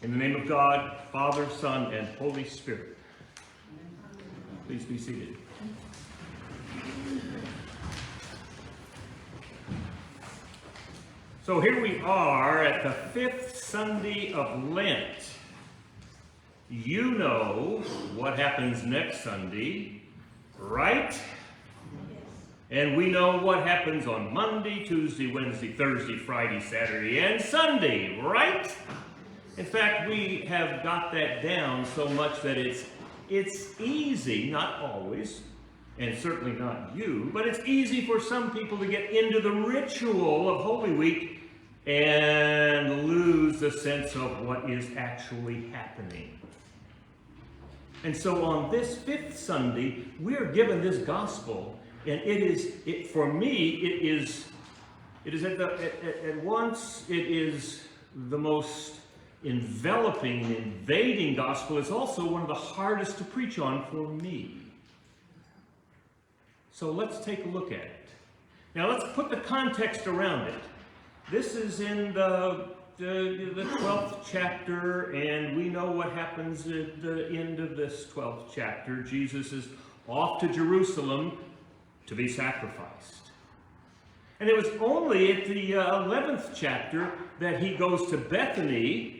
In the name of God, Father, Son, and Holy Spirit. Please be seated. So here we are at the fifth Sunday of Lent. You know what happens next Sunday, right? And we know what happens on Monday, Tuesday, Wednesday, Thursday, Friday, Saturday, and Sunday, right? In fact, we have got that down so much that it's easy, not always, and certainly not you, but it's easy for some people to get into the ritual of Holy Week and lose the sense of what is actually happening. And so on this fifth Sunday, we are given this gospel, and for me, it is at once the most enveloping and invading gospel. It's also one of the hardest to preach on for me. So let's take a look at it. Now let's put the context around it. This is in the 12th chapter, and we know what happens at the end of this 12th chapter. Jesus is off to Jerusalem to be sacrificed. And it was only at the 11th chapter that he goes to Bethany,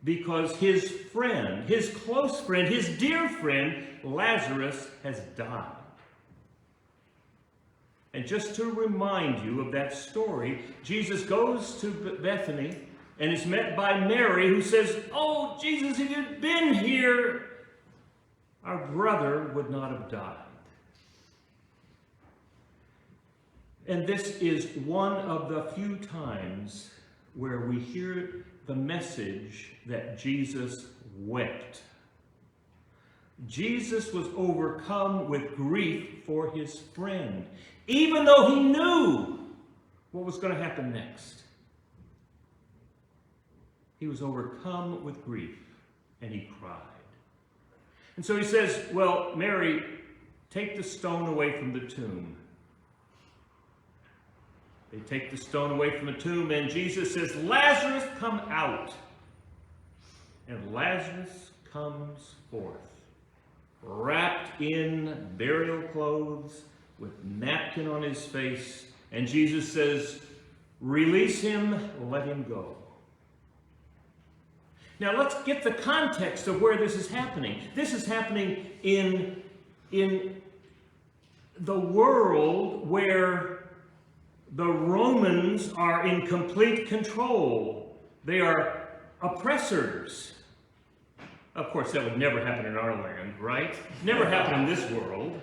because his friend, his close friend, his dear friend, Lazarus, has died. And just to remind you of that story, Jesus goes to Bethany and is met by Mary, who says, "Oh, Jesus, if you'd been here, our brother would not have died." And this is one of the few times where we hear the message that Jesus wept. Jesus was overcome with grief for his friend, even though he knew what was going to happen next. He was overcome with grief, and he cried. And so he says, "Well, Mary, take the stone away from the tomb." They take the stone away from the tomb, and Jesus says, "Lazarus, come out." And Lazarus comes forth, wrapped in burial clothes, with napkin on his face. And Jesus says, "Release him, let him go." Now let's get the context of where this is happening. This is happening in the world where the Romans are in complete control. They are oppressors. Of course, that would never happen in our land, right? Never happen in this world.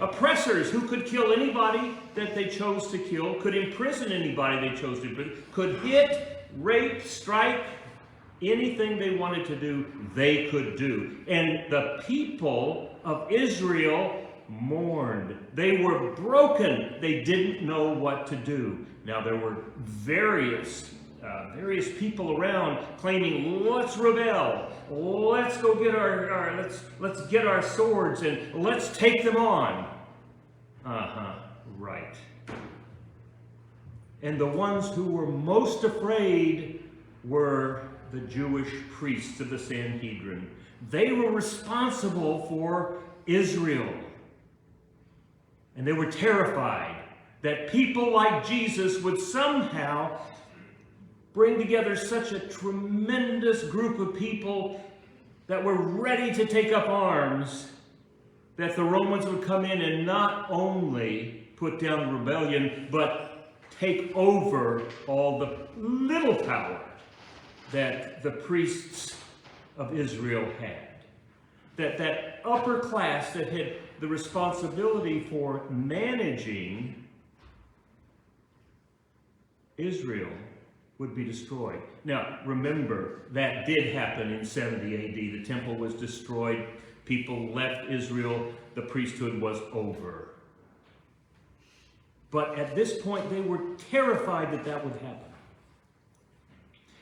Oppressors who could kill anybody that they chose to kill, could imprison anybody they chose to imprison, could hit, rape, strike, anything they wanted to do, they could do. And the people of Israel mourned. They were broken. They didn't know what to do. Now there were various people around claiming, "Let's rebel. Let's go get let's get our swords and let's take them on." Right. And the ones who were most afraid were the Jewish priests of the Sanhedrin. They were responsible for Israel. And they were terrified that people like Jesus would somehow bring together such a tremendous group of people that were ready to take up arms, that the Romans would come in and not only put down the rebellion, but take over all the little power that the priests of Israel had. That upper class that had the responsibility for managing Israel would be destroyed. Now, remember, that did happen in 70 AD. The temple was destroyed. People left Israel. The priesthood was over. But at this point, they were terrified that that would happen.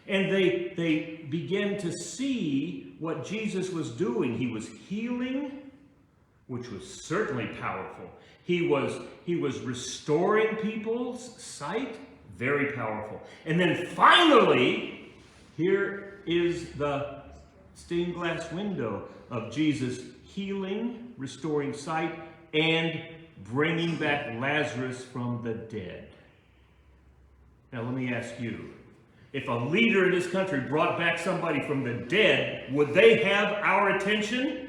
And they began to see what Jesus was doing. He was healing, which was certainly powerful. He was restoring people's sight, very powerful. And then finally, Here is the stained glass window of Jesus healing, restoring sight, and bringing back Lazarus from the dead. Now let me ask you, if a leader in this country brought back somebody from the dead, would they have our attention?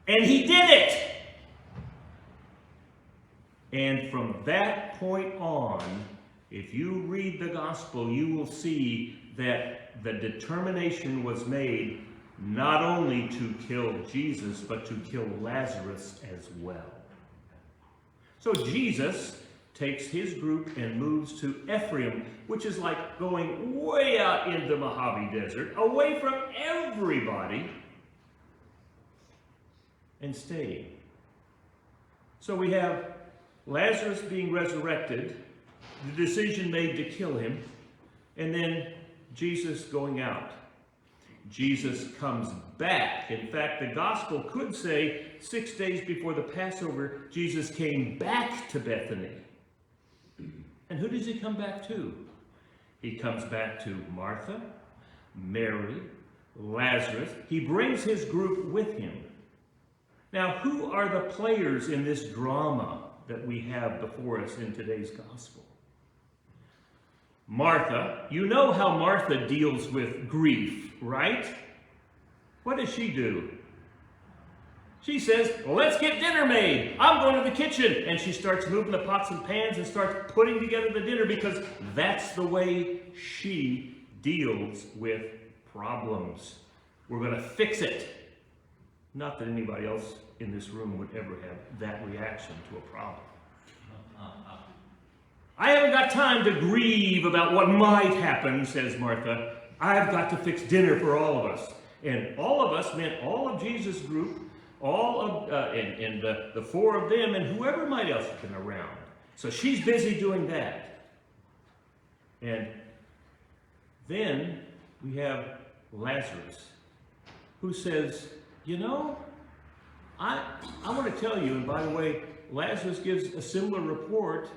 And he did it! And from that point on, if you read the gospel, you will see that the determination was made not only to kill Jesus, but to kill Lazarus as well. So Jesus takes his group and moves to Ephraim, which is like going way out in the Mojave Desert, away from everybody, and staying. So we have Lazarus being resurrected, the decision made to kill him, and then Jesus going out. Jesus comes back. In fact, the gospel could say 6 days before the Passover, Jesus came back to Bethany. And who does he come back to? He comes back to Martha, Mary, Lazarus. He brings his group with him. Now, who are the players in this drama that we have before us in today's gospel? Martha. You know how Martha deals with grief, right? What does she do? She says, well, let's get dinner made. I'm going to the kitchen. And she starts moving the pots and pans and starts putting together the dinner because that's the way she deals with problems. We're going to fix it. Not that anybody else in this room would ever have that reaction to a problem. I haven't got time to grieve about what might happen, says Martha. I've got to fix dinner for all of us. And all of us meant all of Jesus' group, all of the four of them, and whoever might else have been around. So she's busy doing that. And then we have Lazarus, who says, you know, I want to tell you, and by the way, Lazarus gives a similar report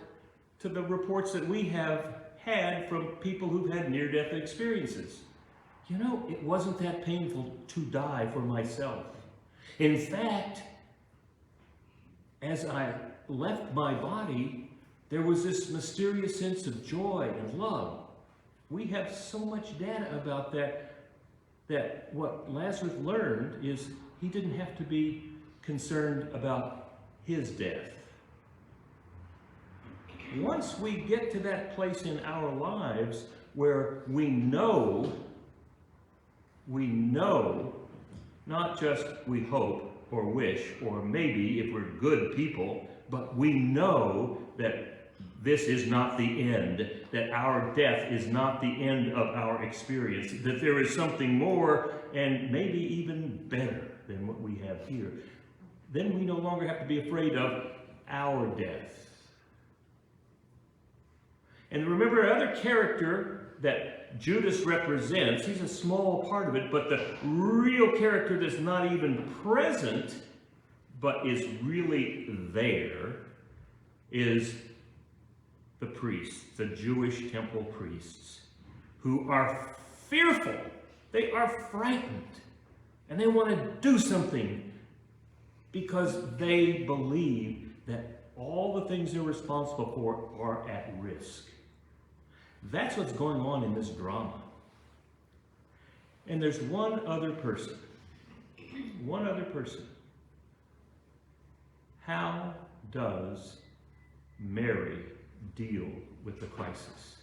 to the reports that we have had from people who've had near-death experiences. You know, it wasn't that painful to die for myself. In fact, as I left my body, there was this mysterious sense of joy and love. We have so much data about that what Lazarus learned is he didn't have to be concerned about his death. Once we get to that place in our lives where we know, not just we hope or wish, or maybe if we're good people, but we know that this is not the end, that our death is not the end of our experience, that there is something more and maybe even better than what we have here. Then we no longer have to be afraid of our death. And remember another character that Judas represents, he's a small part of it, but the real character that's not even present, but is really there, is the priests, the Jewish temple priests, who are fearful. They are frightened. And they want to do something because they believe that all the things they're responsible for are at risk. That's what's going on in this drama. And there's one other person. One other person. How does Mary deal with the crisis?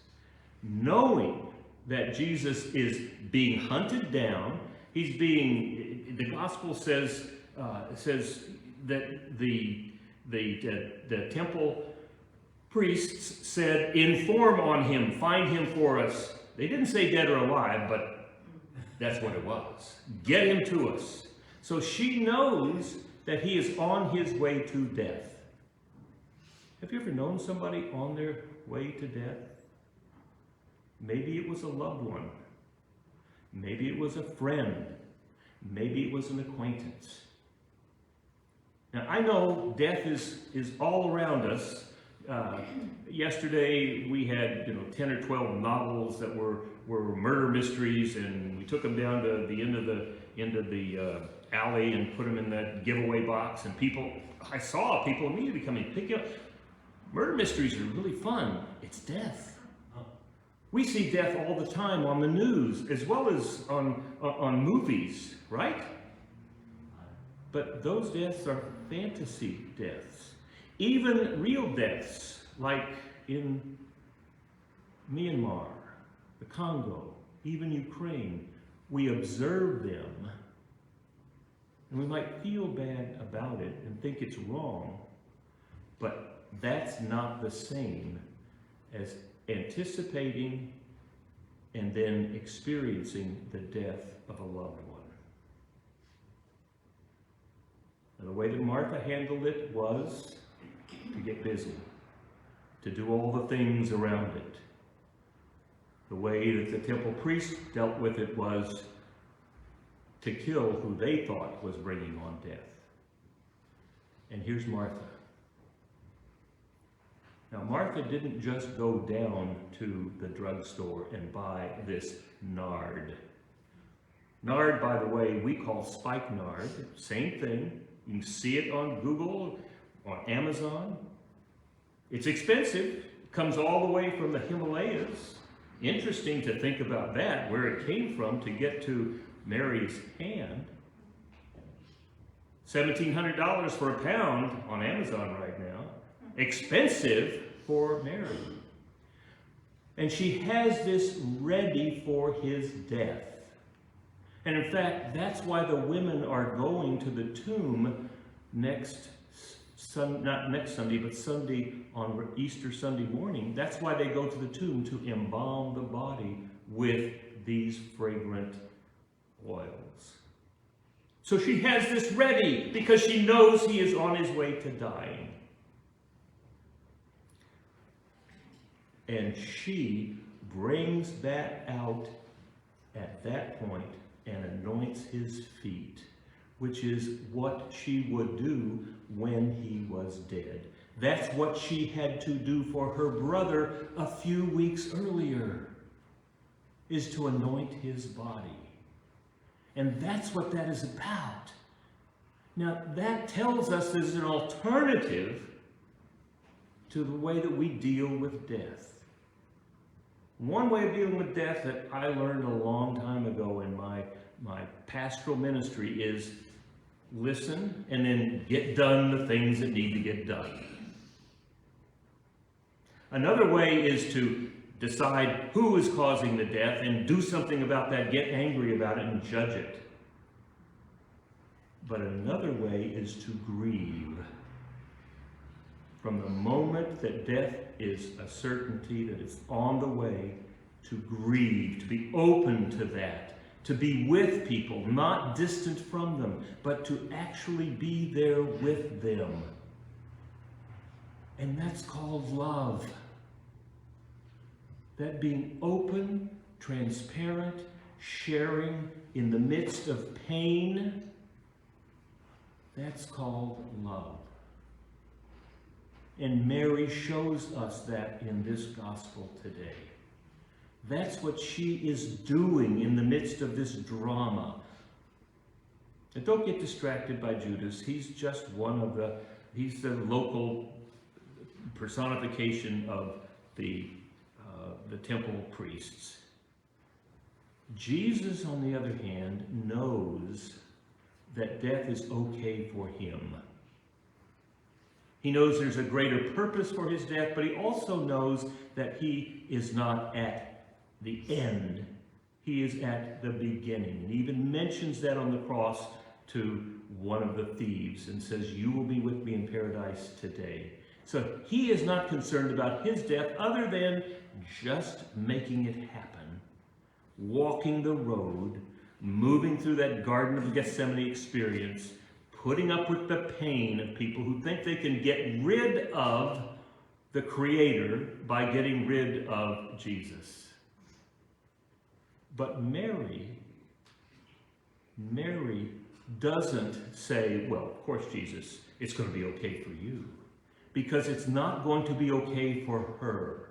Knowing that Jesus is being hunted down, the gospel says that the temple priests said, inform on him, find him for us. They didn't say dead or alive, but that's what it was. Get him to us. So she knows that he is on his way to death. Have you ever known somebody on their way to death? Maybe it was a loved one. Maybe it was a friend. Maybe it was an acquaintance. Now, I know death is all around us. Yesterday we had 10 or 12 novels that were murder mysteries, and we took them down to the end of the alley and put them in that giveaway box. And I saw people immediately coming picking up. Murder mysteries are really fun. It's death. We see death all the time on the news as well as on movies, right? But those deaths are fantasy deaths. Even real deaths, like in Myanmar, the Congo, even Ukraine, we observe them, and we might feel bad about it and think it's wrong, but that's not the same as anticipating and then experiencing the death of a loved one. And the way that Martha handled it was to get busy, to do all the things around it. The way that the temple priest dealt with it was to kill who they thought was bringing on death. And here's Martha. Now, Martha didn't just go down to the drugstore and buy this nard. Nard, by the way, we call spikenard. Same thing. You can see it on Google, on Amazon. It's expensive. It comes all the way from the Himalayas. Interesting to think about that, where it came from to get to Mary's hand. $1,700 for a pound on Amazon right now. Expensive for Mary. And she has this ready for his death. And in fact, that's why the women are going to the tomb not next Sunday, but Sunday on Easter Sunday morning. That's why they go to the tomb, to embalm the body with these fragrant oils. So she has this ready because she knows he is on his way to dying. And she brings that out at that point and anoints his feet, which is what she would do when he was dead. That's what she had to do for her brother a few weeks earlier, is to anoint his body. And that's what that is about. Now, that tells us there's an alternative to the way that we deal with death. One way of dealing with death that I learned a long time ago in my pastoral ministry is listen and then get done the things that need to get done. Another way is to decide who is causing the death and do something about that, get angry about it and judge it. But another way is to grieve. From the moment that death is a certainty, that it's on the way, to grieve, to be open to that, to be with people, not distant from them, but to actually be there with them. And that's called love. That being open, transparent, sharing in the midst of pain, that's called love. And Mary shows us that in this gospel today. That's what she is doing in the midst of this drama. And don't get distracted by Judas. He's just he's the local personification of the temple priests. Jesus, on the other hand, knows that death is okay for him. He knows there's a greater purpose for his death, but he also knows that he is not at the end. He is at the beginning. And he even mentions that on the cross to one of the thieves and says, "You will be with me in paradise today." So he is not concerned about his death other than just making it happen. Walking the road, moving through that Garden of Gethsemane experience, putting up with the pain of people who think they can get rid of the Creator by getting rid of Jesus. But Mary doesn't say, well, of course, Jesus, it's going to be okay for you. because it's not going to be okay for her.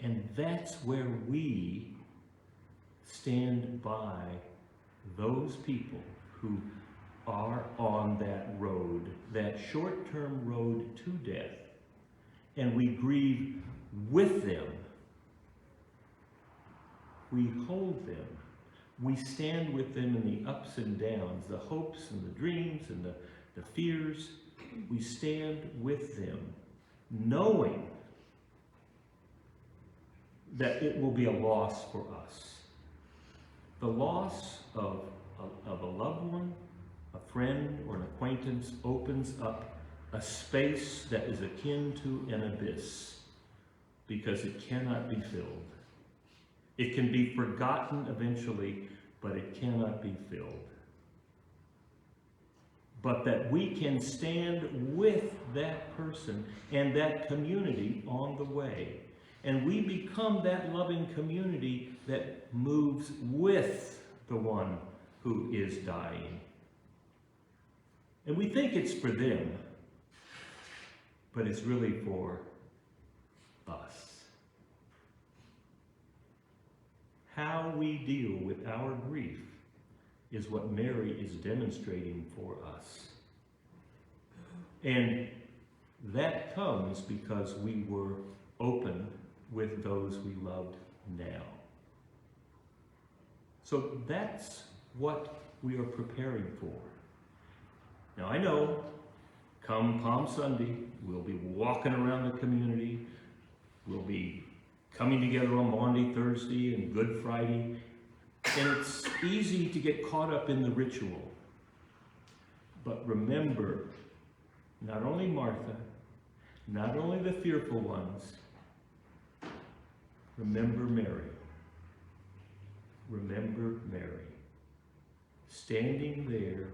And that's where we stand by those people who are on that road, that short-term road to death, and we grieve with them. We hold them. We stand with them in the ups and downs, the hopes and the dreams and the fears. We stand with them, knowing that it will be a loss for us. The loss of a loved one, a friend, or an acquaintance opens up a space that is akin to an abyss because it cannot be filled. It can be forgotten eventually, but it cannot be filled. But that we can stand with that person and that community on the way. And we become that loving community that moves with the one who is dying. And we think it's for them, but it's really for us. How we deal with our grief is what Mary is demonstrating for us. And that comes because we were open with those we loved now. So that's what we are preparing for. Now I know, come Palm Sunday, we'll be walking around the community, we'll be coming together on Maundy, Thursday, and Good Friday, and it's easy to get caught up in the ritual. But remember, not only Martha, not only the fearful ones, remember Mary. Remember Mary. Standing there,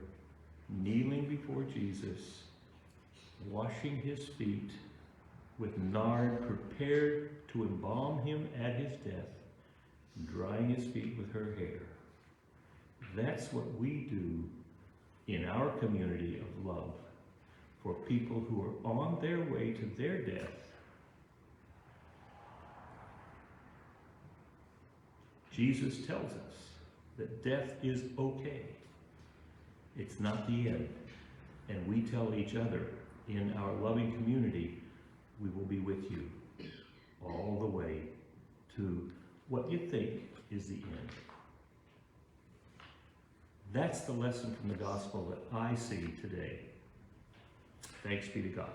kneeling before Jesus, washing his feet with nard prepared to embalm him at his death, drying his feet with her hair. That's what we do in our community of love for people who are on their way to their death. Jesus tells us that death is okay. It's not the end. And we tell each other in our loving community, we will be with you all the way to what you think is the end. That's the lesson from the gospel that I see today. Thanks be to God.